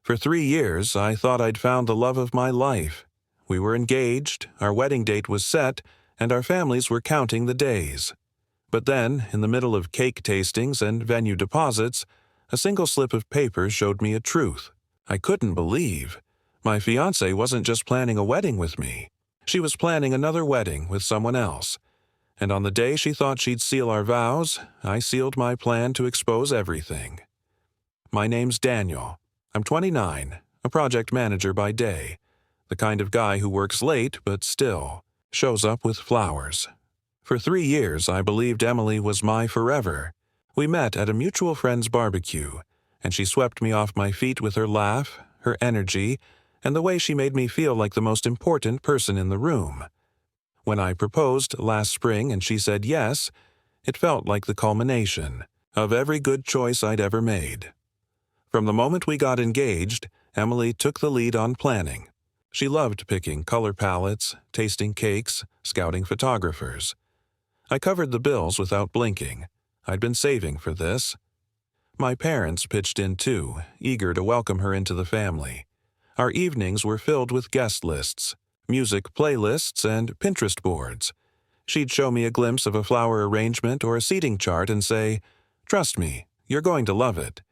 For 3 years, I thought I'd found the love of my life. We were engaged, our wedding date was set, and our families were counting the days. But then, in the middle of cake tastings and venue deposits, a single slip of paper showed me a truth. I couldn't believe. My fiancée wasn't just planning a wedding with me. She was planning another wedding with someone else. And on the day she thought she'd seal our vows, I sealed my plan to expose everything. My name's Daniel. I'm 29, a project manager by day, the kind of guy who works late but still shows up with flowers. For 3 years, I believed Emily was my forever. We met at a mutual friend's barbecue, and she swept me off my feet with her laugh, her energy, and the way she made me feel like the most important person in the room. When I proposed last spring and she said yes, it felt like the culmination of every good choice I'd ever made. From the moment we got engaged, Emily took the lead on planning. She loved picking color palettes, tasting cakes, scouting photographers. I covered the bills without blinking. I'd been saving for this. My parents pitched in too, eager to welcome her into the family. Our evenings were filled with guest lists, music playlists, and Pinterest boards. She'd show me a glimpse of a flower arrangement or a seating chart and say, "Trust me, you're going to love it."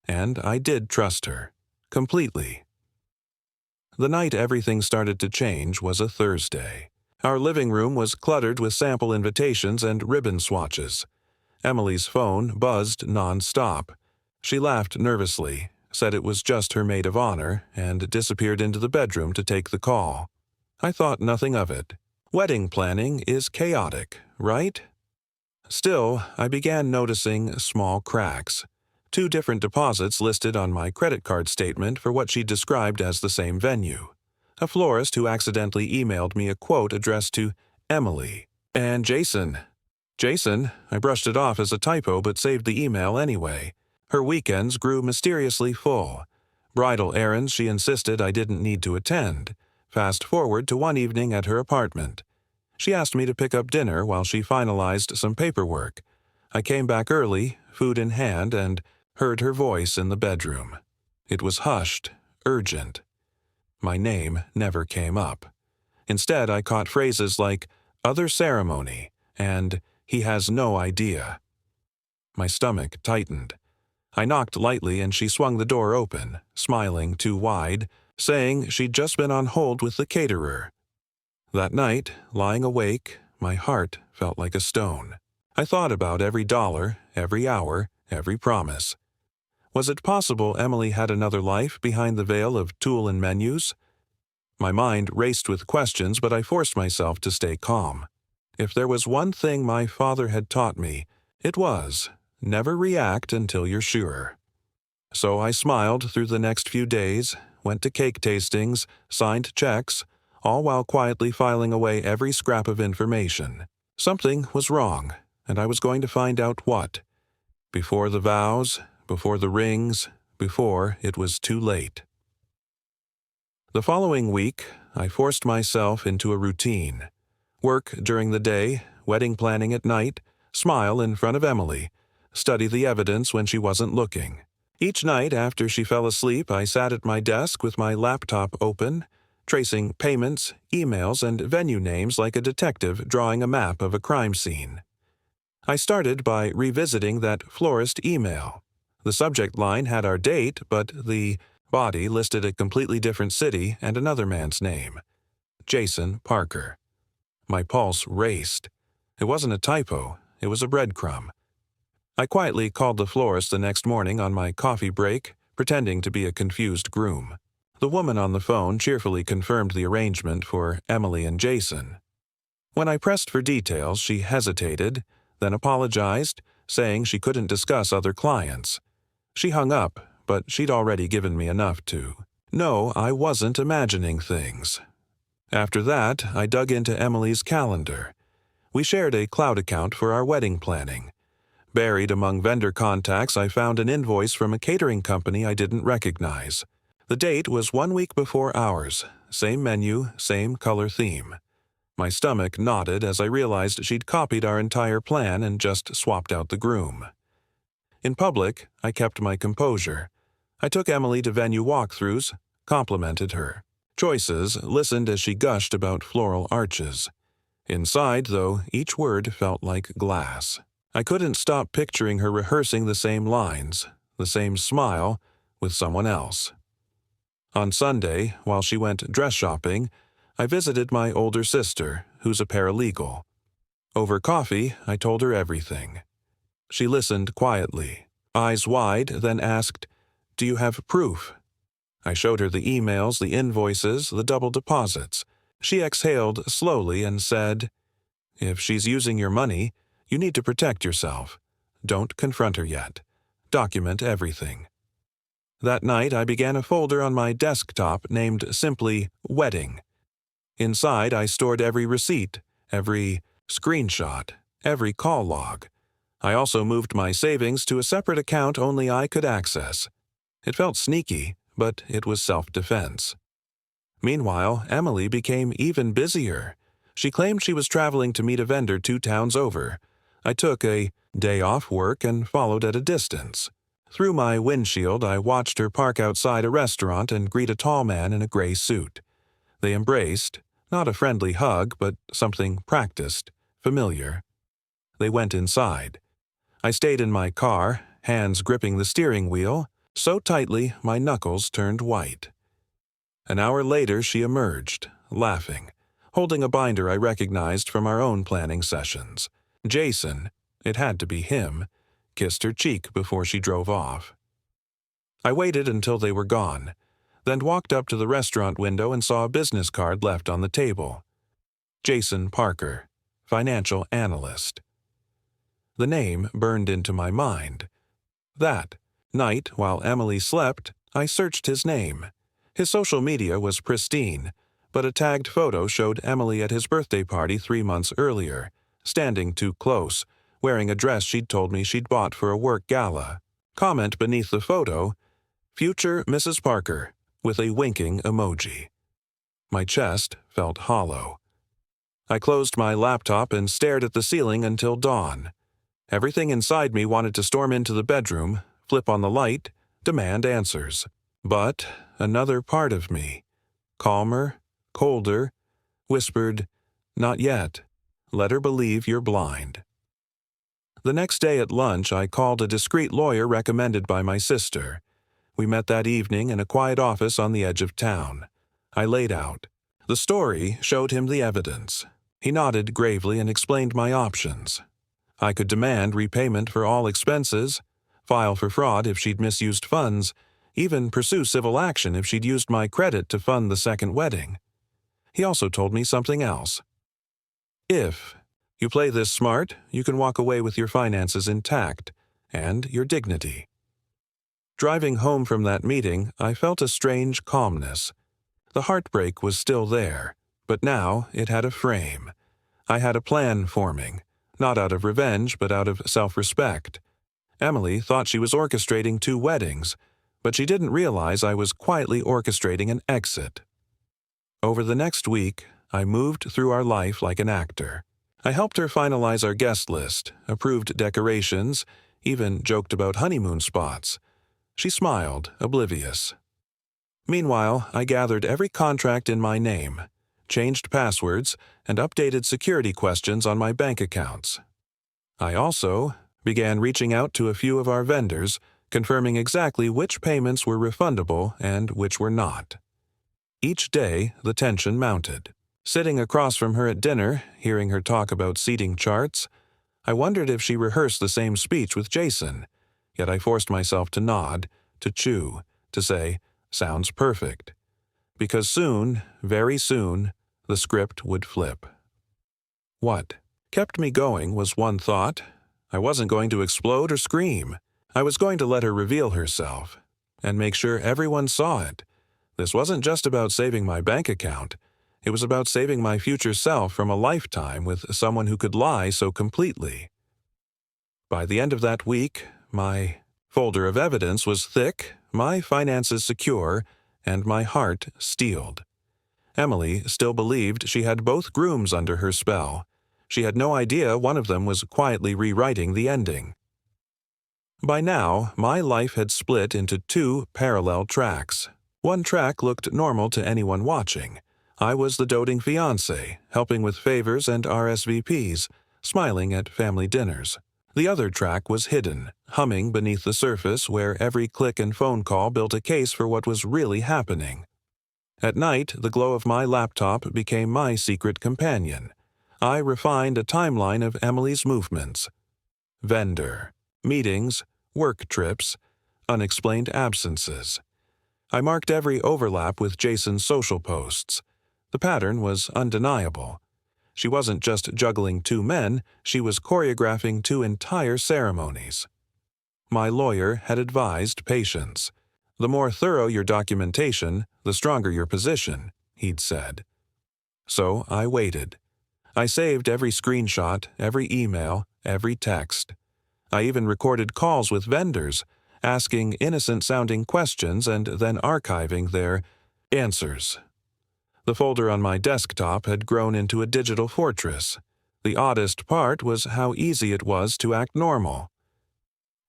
And I did trust her. Completely. The night everything started to change was a Thursday. Our living room was cluttered with sample invitations and ribbon swatches. Emily's phone buzzed non-stop. She laughed nervously, said it was just her maid of honor, and disappeared into the bedroom to take the call. I thought nothing of it. Wedding planning is chaotic, right? Still, I began noticing small cracks. 2 different deposits listed on my credit card statement for what she described as the same venue. A florist who accidentally emailed me a quote addressed to Emily. And Jason. I brushed it off as a typo but saved the email anyway. Her weekends grew mysteriously full. Bridal errands she insisted I didn't need to attend. Fast forward to one evening at her apartment. She asked me to pick up dinner while she finalized some paperwork. I came back early, food in hand, and heard her voice in the bedroom. It was hushed, urgent. My name never came up. Instead, I caught phrases like, "other ceremony," and "he has no idea." My stomach tightened. I knocked lightly and she swung the door open, smiling too wide, saying she'd just been on hold with the caterer. That night, lying awake, my heart felt like a stone. I thought about every dollar, every hour, every promise. Was it possible Emily had another life behind the veil of tulle and menus? My mind raced with questions, but I forced myself to stay calm. If there was one thing my father had taught me, it was, never react until you're sure. So I smiled through the next few days, went to cake tastings, signed checks, all while quietly filing away every scrap of information. Something was wrong, and I was going to find out what. Before the vows, before the rings, before it was too late. The following week, I forced myself into a routine. Work during the day, wedding planning at night, smile in front of Emily, study the evidence when she wasn't looking. Each night after she fell asleep, I sat at my desk with my laptop open, tracing payments, emails, and venue names like a detective drawing a map of a crime scene. I started by revisiting that florist email. The subject line had our date, but the body listed a completely different city and another man's name. Jason Parker. My pulse raced. It wasn't a typo, it was a breadcrumb. I quietly called the florist the next morning on my coffee break, pretending to be a confused groom. The woman on the phone cheerfully confirmed the arrangement for Emily and Jason. When I pressed for details, she hesitated, then apologized, saying she couldn't discuss other clients. She hung up, but she'd already given me enough to know I wasn't imagining things. After that, I dug into Emily's calendar. We shared a cloud account for our wedding planning. Buried among vendor contacts, I found an invoice from a catering company I didn't recognize. The date was 1 week before ours, same menu, same color theme. My stomach knotted as I realized she'd copied our entire plan and just swapped out the groom. In public, I kept my composure. I took Emily to venue walkthroughs, complimented her choices, listened as she gushed about floral arches. Inside, though, each word felt like glass. I couldn't stop picturing her rehearsing the same lines, the same smile, with someone else. On Sunday, while she went dress shopping, I visited my older sister, who's a paralegal. Over coffee, I told her everything. She listened quietly, eyes wide, then asked, "Do you have proof?" I showed her the emails, the invoices, the double deposits. She exhaled slowly and said, "If she's using your money, you need to protect yourself. Don't confront her yet. Document everything." That night, I began a folder on my desktop named simply Wedding. Inside, I stored every receipt, every screenshot, every call log. I also moved my savings to a separate account only I could access. It felt sneaky, but it was self-defense. Meanwhile, Emily became even busier. She claimed she was traveling to meet a vendor 2 towns over. I took a day off work and followed at a distance. Through my windshield, I watched her park outside a restaurant and greet a tall man in a gray suit. They embraced, not a friendly hug, but something practiced, familiar. They went inside. I stayed in my car, hands gripping the steering wheel, so tightly my knuckles turned white. An hour later, she emerged, laughing, holding a binder I recognized from our own planning sessions. Jason, it had to be him, kissed her cheek before she drove off. I waited until they were gone, then walked up to the restaurant window and saw a business card left on the table. Jason Parker, financial analyst. The name burned into my mind. That night, while Emily slept, I searched his name. His social media was pristine, but a tagged photo showed Emily at his birthday party 3 months earlier, standing too close, wearing a dress she'd told me she'd bought for a work gala. Comment beneath the photo, "Future Mrs. Parker," with a winking emoji. My chest felt hollow. I closed my laptop and stared at the ceiling until dawn. Everything inside me wanted to storm into the bedroom, flip on the light, demand answers. But another part of me, calmer, colder, whispered, "Not yet. Let her believe you're blind." The next day at lunch, I called a discreet lawyer recommended by my sister. We met that evening in a quiet office on the edge of town. I laid out. The story showed him the evidence. He nodded gravely and explained my options. I could demand repayment for all expenses, file for fraud if she'd misused funds, even pursue civil action if she'd used my credit to fund the second wedding. He also told me something else. If you play this smart, you can walk away with your finances intact, and your dignity. Driving home from that meeting, I felt a strange calmness. The heartbreak was still there, but now it had a frame. I had a plan forming, not out of revenge, but out of self-respect. Emily thought she was orchestrating 2 weddings, but she didn't realize I was quietly orchestrating an exit. Over the next week, I moved through our life like an actor. I helped her finalize our guest list, approved decorations, even joked about honeymoon spots. She smiled, oblivious. Meanwhile, I gathered every contract in my name, changed passwords, and updated security questions on my bank accounts. I also began reaching out to a few of our vendors, confirming exactly which payments were refundable and which were not. Each day, the tension mounted. Sitting across from her at dinner, hearing her talk about seating charts, I wondered if she rehearsed the same speech with Jason, yet I forced myself to nod, to chew, to say, "Sounds perfect." Because soon, very soon, the script would flip. What kept me going was one thought. I wasn't going to explode or scream. I was going to let her reveal herself, and make sure everyone saw it. This wasn't just about saving my bank account. It was about saving my future self from a lifetime with someone who could lie so completely. By the end of that week, my folder of evidence was thick, my finances secure, and my heart steeled. Emily still believed she had both grooms under her spell. She had no idea one of them was quietly rewriting the ending. By now, my life had split into two parallel tracks. One track looked normal to anyone watching. I was the doting fiancé, helping with favors and RSVPs, smiling at family dinners. The other track was hidden, humming beneath the surface where every click and phone call built a case for what was really happening. At night, the glow of my laptop became my secret companion. I refined a timeline of Emily's movements. Vendor, meetings, work trips, unexplained absences. I marked every overlap with Jason's social posts. The pattern was undeniable. She wasn't just juggling two men, she was choreographing two entire ceremonies. My lawyer had advised patience. The more thorough your documentation, the stronger your position, he'd said. So I waited. I saved every screenshot, every email, every text. I even recorded calls with vendors, asking innocent-sounding questions and then archiving their answers. The folder on my desktop had grown into a digital fortress. The oddest part was how easy it was to act normal.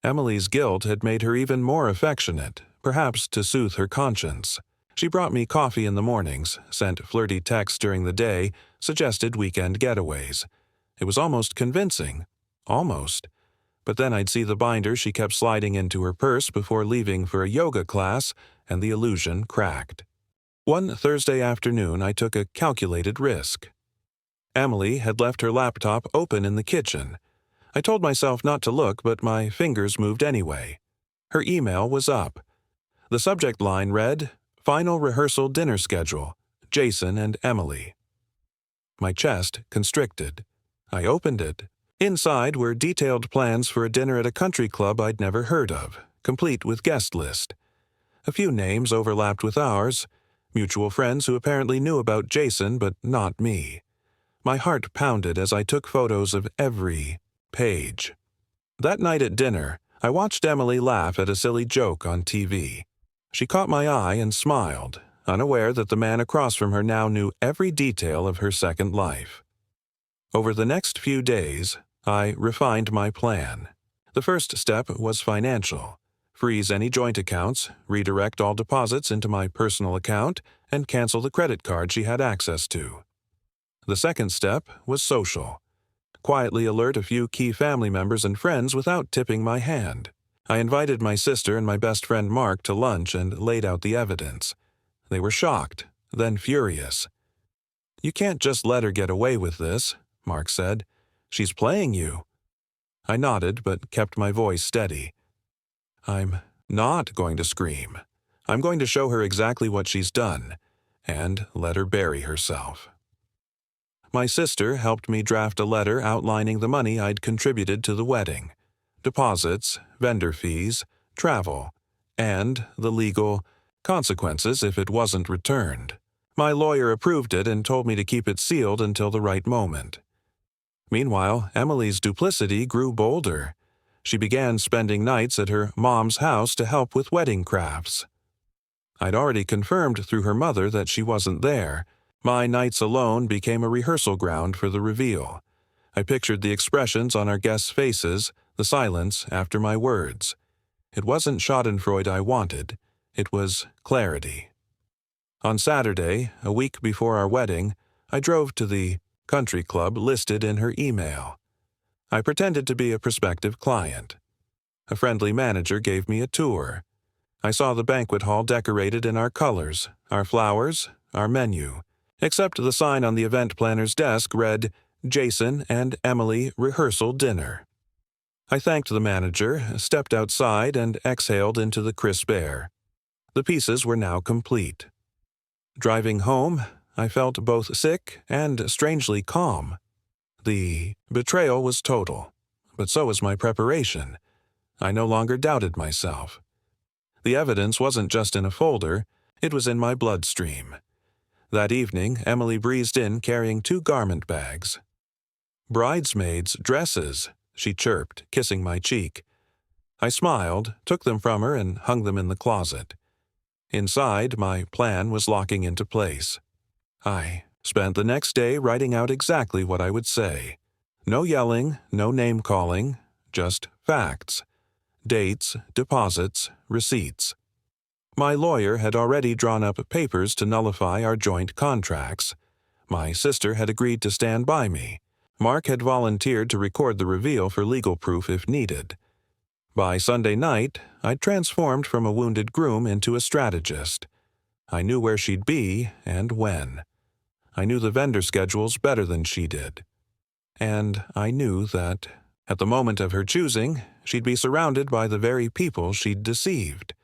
Emily's guilt had made her even more affectionate, perhaps to soothe her conscience. She brought me coffee in the mornings, sent flirty texts during the day, suggested weekend getaways. It was almost convincing. Almost. But then I'd see the binder she kept sliding into her purse before leaving for a yoga class, and the illusion cracked. One Thursday afternoon, I took a calculated risk. Emily had left her laptop open in the kitchen. I told myself not to look, but my fingers moved anyway. Her email was up. The subject line read, "Final rehearsal dinner schedule, Jason and Emily." My chest constricted. I opened it. Inside were detailed plans for a dinner at a country club I'd never heard of, complete with guest list. A few names overlapped with ours, mutual friends who apparently knew about Jason but not me. My heart pounded as I took photos of every page. That night at dinner, I watched Emily laugh at a silly joke on TV. She caught my eye and smiled, unaware that the man across from her now knew every detail of her second life. Over the next few days, I refined my plan. The first step was financial. Freeze any joint accounts, redirect all deposits into my personal account, and cancel the credit card she had access to. The second step was social. Quietly alert a few key family members and friends without tipping my hand. I invited my sister and my best friend Mark to lunch and laid out the evidence. They were shocked, then furious. "You can't just let her get away with this," Mark said. "She's playing you." I nodded but kept my voice steady. "I'm not going to scream. I'm going to show her exactly what she's done, and let her bury herself." My sister helped me draft a letter outlining the money I'd contributed to the wedding. Deposits, vendor fees, travel, and the legal consequences if it wasn't returned. My lawyer approved it and told me to keep it sealed until the right moment. Meanwhile, Emily's duplicity grew bolder. She began spending nights at her mom's house to help with wedding crafts. I'd already confirmed through her mother that she wasn't there. My nights alone became a rehearsal ground for the reveal. I pictured the expressions on our guests' faces, the silence after my words. It wasn't schadenfreude I wanted. It was clarity. On Saturday, a week before our wedding, I drove to the country club listed in her email. I pretended to be a prospective client. A friendly manager gave me a tour. I saw the banquet hall decorated in our colors, our flowers, our menu, except the sign on the event planner's desk read, "Jason and Emily Rehearsal Dinner." I thanked the manager, stepped outside, and exhaled into the crisp air. The pieces were now complete. Driving home, I felt both sick and strangely calm. The betrayal was total, but so was my preparation. I no longer doubted myself. The evidence wasn't just in a folder, it was in my bloodstream. That evening, Emily breezed in carrying 2 garment bags. "Bridesmaids' dresses," she chirped, kissing my cheek. I smiled, took them from her, and hung them in the closet. Inside, my plan was locking into place. I spent the next day writing out exactly what I would say. No yelling, no name-calling, just facts. dates, deposits, receipts. My lawyer had already drawn up papers to nullify our joint contracts. My sister had agreed to stand by me. Mark had volunteered to record the reveal for legal proof if needed. By Sunday night, I'd transformed from a wounded groom into a strategist. I knew where she'd be and when. I knew the vendor schedules better than she did. And I knew that, at the moment of her choosing, she'd be surrounded by the very people she'd deceived.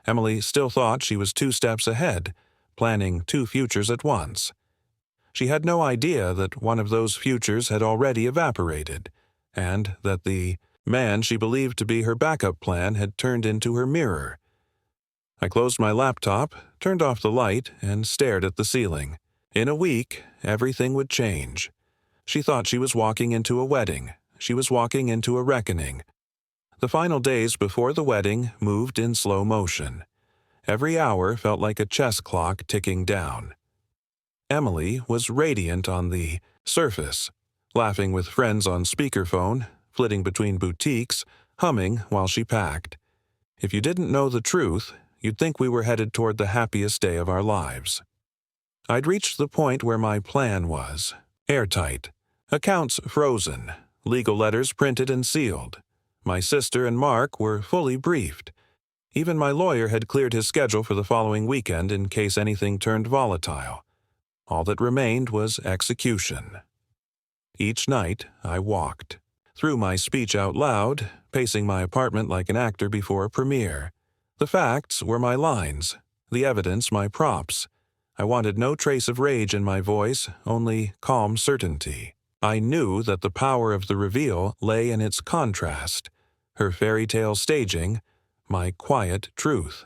Emily still thought she was 2 steps ahead, planning 2 futures at once. She had no idea that one of those futures had already evaporated, and that the man she believed to be her backup plan had turned into her mirror. I closed my laptop, turned off the light, and stared at the ceiling. In a week, everything would change. She thought she was walking into a wedding. She was walking into a reckoning. The final days before the wedding moved in slow motion. Every hour felt like a chess clock ticking down. Emily was radiant on the surface, laughing with friends on speakerphone, flitting between boutiques, humming while she packed. If you didn't know the truth, you'd think we were headed toward the happiest day of our lives. I'd reached the point where my plan was airtight, accounts frozen, legal letters printed and sealed. My sister and Mark were fully briefed. Even my lawyer had cleared his schedule for the following weekend in case anything turned volatile. All that remained was execution. Each night I walked, through my speech out loud, pacing my apartment like an actor before a premiere. The facts were my lines, the evidence my props. I wanted no trace of rage in my voice, only calm certainty. I knew that the power of the reveal lay in its contrast, her fairy tale staging, my quiet truth.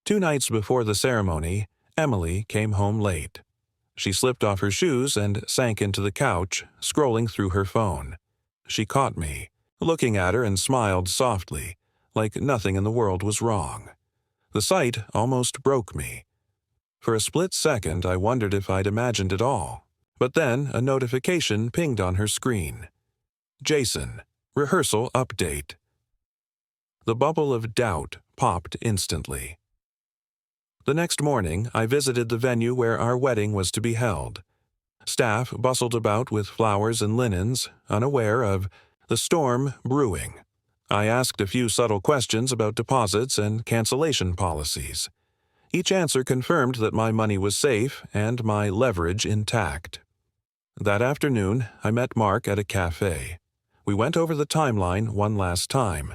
2 nights before the ceremony, Emily came home late. She slipped off her shoes and sank into the couch, scrolling through her phone. She caught me, looking at her, and smiled softly, like nothing in the world was wrong. The sight almost broke me. For a split second, I wondered if I'd imagined it all. But then a notification pinged on her screen. Jason, rehearsal update. The bubble of doubt popped instantly. The next morning, I visited the venue where our wedding was to be held. Staff bustled about with flowers and linens, unaware of the storm brewing. I asked a few subtle questions about deposits and cancellation policies. Each answer confirmed that my money was safe and my leverage intact. That afternoon, I met Mark at a cafe. We went over the timeline one last time.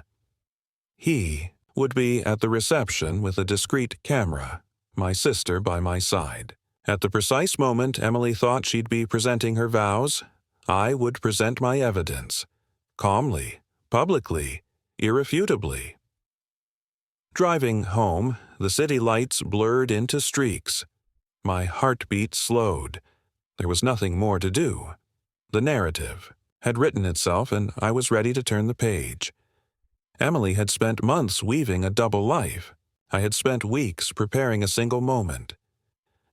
He would be at the reception with a discreet camera, my sister by my side. At the precise moment Emily thought she'd be presenting her vows, I would present my evidence. Calmly, publicly, irrefutably. Driving home, the city lights blurred into streaks. My heartbeat slowed. There was nothing more to do. The narrative had written itself, and I was ready to turn the page. Emily had spent months weaving a double life. I had spent weeks preparing a single moment.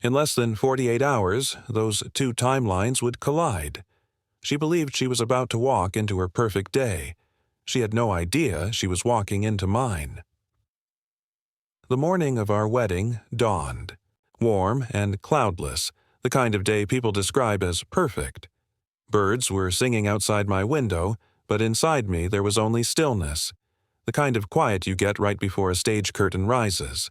In less than 48 hours, those 2 timelines would collide. She believed she was about to walk into her perfect day. She had no idea she was walking into mine. The morning of our wedding dawned, warm and cloudless, the kind of day people describe as perfect. Birds were singing outside my window, but inside me there was only stillness, the kind of quiet you get right before a stage curtain rises.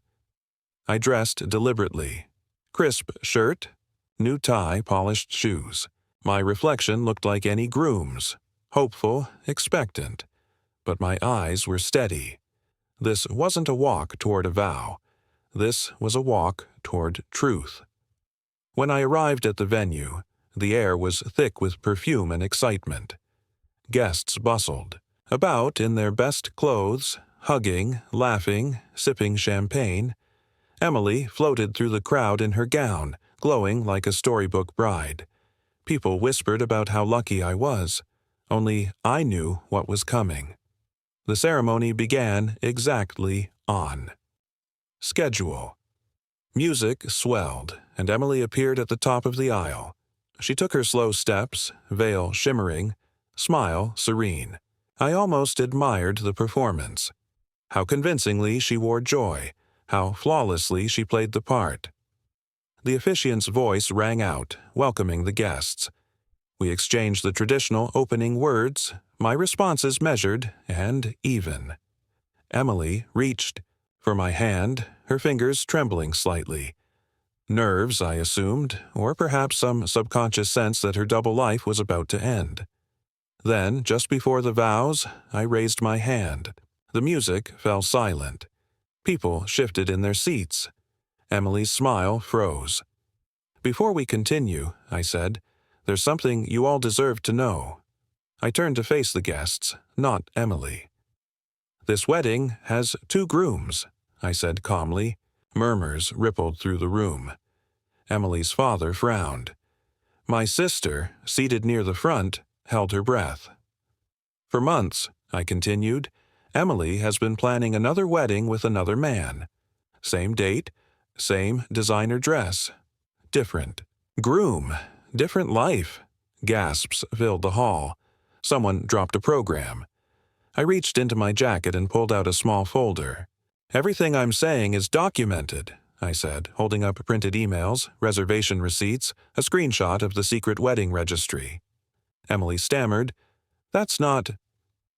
I dressed deliberately. Crisp shirt, new tie, polished shoes. My reflection looked like any groom's, hopeful, expectant. But my eyes were steady. This wasn't a walk toward a vow. This was a walk toward truth. When I arrived at the venue, the air was thick with perfume and excitement. Guests bustled, about in their best clothes, hugging, laughing, sipping champagne. Emily floated through the crowd in her gown, glowing like a storybook bride. People whispered about how lucky I was. Only I knew what was coming. The ceremony began exactly on schedule. Music swelled, and Emily appeared at the top of the aisle. She took her slow steps, veil shimmering, smile serene. I almost admired the performance. How convincingly she wore joy, how flawlessly she played the part. The officiant's voice rang out, welcoming the guests. We exchanged the traditional opening words, my responses measured and even. Emily reached for my hand, her fingers trembling slightly. Nerves, I assumed, or perhaps some subconscious sense that her double life was about to end. Then, just before the vows, I raised my hand. The music fell silent. People shifted in their seats. Emily's smile froze. "Before we continue," I said, "there's something you all deserve to know." I turned to face the guests, not Emily. "This wedding has 2 grooms," I said calmly. Murmurs rippled through the room. Emily's father frowned. My sister, seated near the front, held her breath. "For months," I continued, "Emily has been planning another wedding with another man. Same date, same designer dress. Different groom, different life." Gasps filled the hall. Someone dropped a program. I reached into my jacket and pulled out a small folder. "Everything I'm saying is documented," I said, holding up printed emails, reservation receipts, a screenshot of the secret wedding registry. Emily stammered, "That's not—"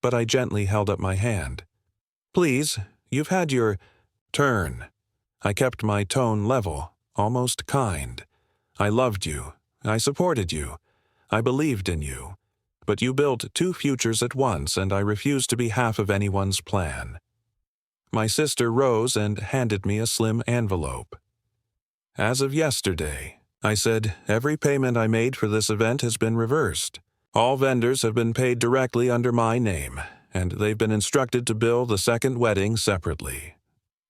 But I gently held up my hand. "Please, you've had your turn." I kept my tone level, almost kind. "I loved you. I supported you. I believed in you. But you built 2 futures at once, and I refuse to be half of anyone's plan." My sister rose and handed me a slim envelope. "As of yesterday," I said, "every payment I made for this event has been reversed. All vendors have been paid directly under my name, and they've been instructed to bill the second wedding separately."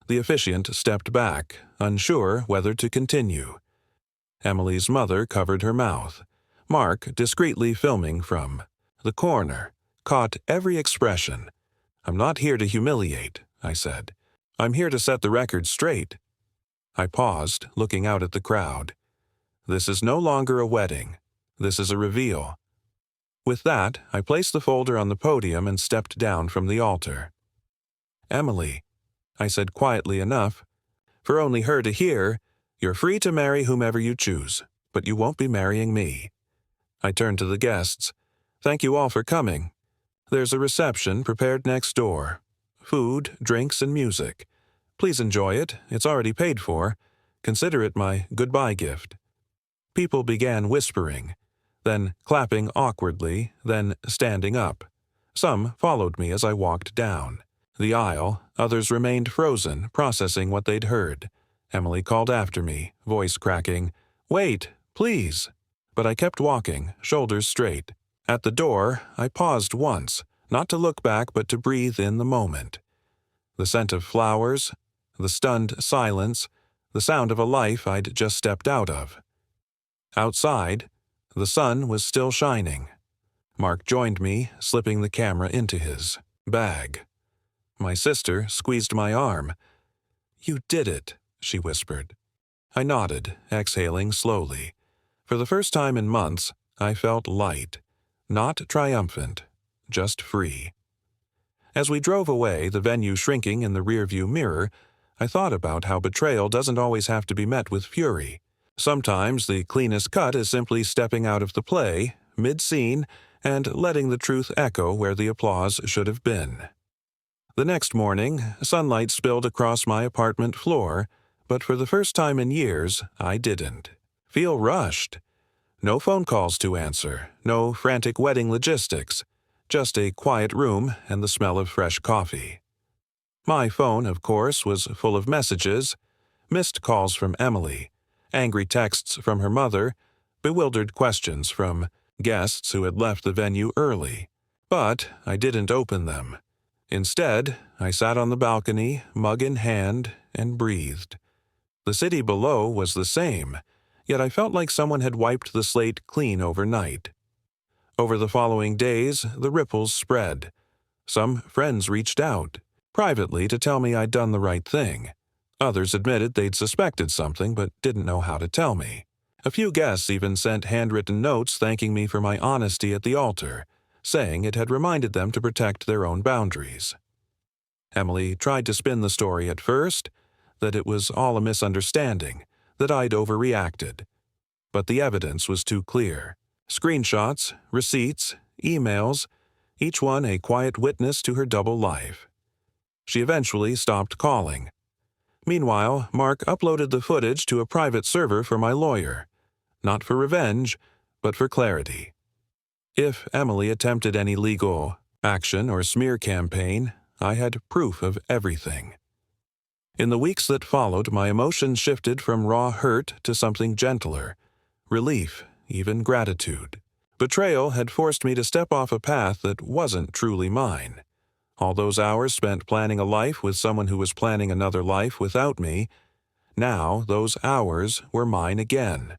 The officiant stepped back, unsure whether to continue. Emily's mother covered her mouth. Mark, discreetly filming from the corner, caught every expression. "I'm not here to humiliate," I said. "I'm here to set the record straight." I paused, looking out at the crowd. "This is no longer a wedding. This is a reveal." With that, I placed the folder on the podium and stepped down from the altar. "Emily," I said quietly enough, for only her to hear, "you're free to marry whomever you choose, but you won't be marrying me." I turned to the guests. "Thank you all for coming. There's a reception prepared next door. Food, drinks, and music. Please enjoy it. It's already paid for. Consider it my goodbye gift." People began whispering, then clapping awkwardly, then standing up. Some followed me as I walked down the aisle. Others remained frozen, processing what they'd heard. Emily called after me, voice cracking, "Wait, please." But I kept walking, shoulders straight. At the door, I paused once, not to look back but to breathe in the moment. The scent of flowers, the stunned silence, the sound of a life I'd just stepped out of. Outside, the sun was still shining. Mark joined me, slipping the camera into his bag. My sister squeezed my arm. "You did it," she whispered. I nodded, exhaling slowly. For the first time in months, I felt light. Not triumphant, just free. As we drove away, the venue shrinking in the rearview mirror, I thought about how betrayal doesn't always have to be met with fury. Sometimes the cleanest cut is simply stepping out of the play, mid-scene, and letting the truth echo where the applause should have been. The next morning, sunlight spilled across my apartment floor, but for the first time in years, I didn't feel rushed. No phone calls to answer, no frantic wedding logistics, just a quiet room and the smell of fresh coffee. My phone, of course, was full of messages, missed calls from Emily, angry texts from her mother, bewildered questions from guests who had left the venue early. But I didn't open them. Instead, I sat on the balcony, mug in hand, and breathed. The city below was the same, yet I felt like someone had wiped the slate clean overnight. Over the following days, the ripples spread. Some friends reached out, privately, to tell me I'd done the right thing. Others admitted they'd suspected something but didn't know how to tell me. A few guests even sent handwritten notes thanking me for my honesty at the altar, saying it had reminded them to protect their own boundaries. Emily tried to spin the story at first, that it was all a misunderstanding, that I'd overreacted. But the evidence was too clear. Screenshots, receipts, emails, each one a quiet witness to her double life. She eventually stopped calling. Meanwhile, Mark uploaded the footage to a private server for my lawyer, not for revenge, but for clarity. If Emily attempted any legal action or smear campaign, I had proof of everything. In the weeks that followed, my emotions shifted from raw hurt to something gentler, relief, even gratitude. Betrayal had forced me to step off a path that wasn't truly mine. All those hours spent planning a life with someone who was planning another life without me, now those hours were mine again.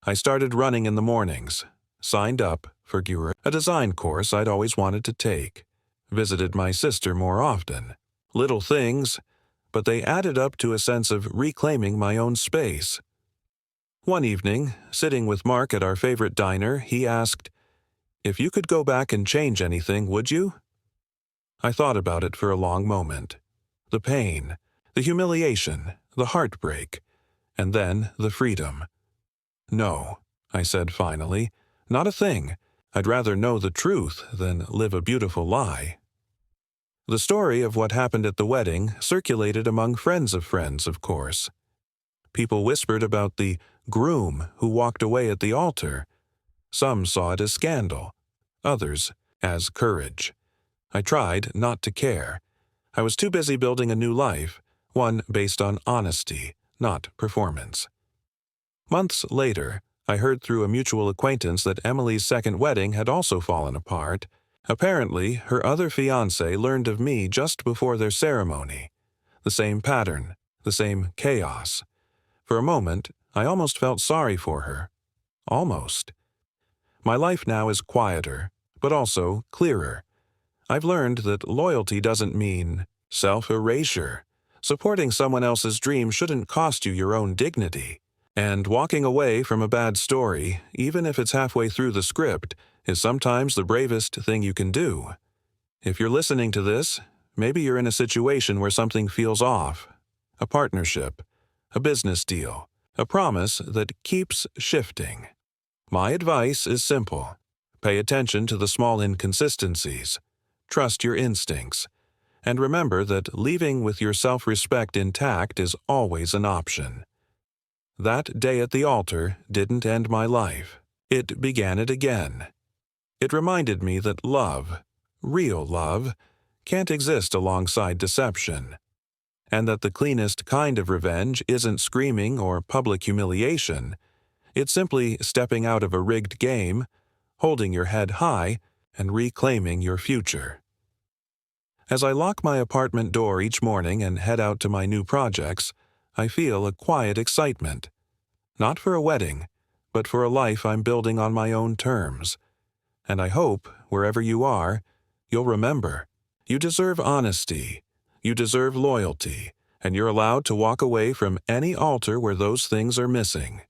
I started running in the mornings, signed up for Gura, a design course I'd always wanted to take, visited my sister more often. Little things, but they added up to a sense of reclaiming my own space. One evening, sitting with Mark at our favorite diner, he asked, "If you could go back and change anything, would you?" I thought about it for a long moment. The pain, the humiliation, the heartbreak, and then the freedom. "No," I said finally, "not a thing. I'd rather know the truth than live a beautiful lie." The story of what happened at the wedding circulated among friends, of course. People whispered about the groom who walked away at the altar. Some saw it as scandal, others as courage. I tried not to care. I was too busy building a new life, one based on honesty, not performance. Months later, I heard through a mutual acquaintance that Emily's second wedding had also fallen apart. Apparently, her other fiancé learned of me just before their ceremony. The same pattern, the same chaos. For a moment, I almost felt sorry for her. Almost. My life now is quieter, but also clearer. I've learned that loyalty doesn't mean self-erasure. Supporting someone else's dream shouldn't cost you your own dignity. And walking away from a bad story, even if it's halfway through the script, is sometimes the bravest thing you can do. If you're listening to this, maybe you're in a situation where something feels off. A partnership, a business deal, a promise that keeps shifting. My advice is simple. Pay attention to the small inconsistencies. Trust your instincts. And remember that leaving with your self-respect intact is always an option. That day at the altar didn't end my life. It began it again. It reminded me that love, real love, can't exist alongside deception, and that the cleanest kind of revenge isn't screaming or public humiliation. It's simply stepping out of a rigged game, holding your head high, and reclaiming your future. As I lock my apartment door each morning and head out to my new projects, I feel a quiet excitement. Not for a wedding, but for a life I'm building on my own terms. And I hope, wherever you are, you'll remember, you deserve honesty, you deserve loyalty, and you're allowed to walk away from any altar where those things are missing.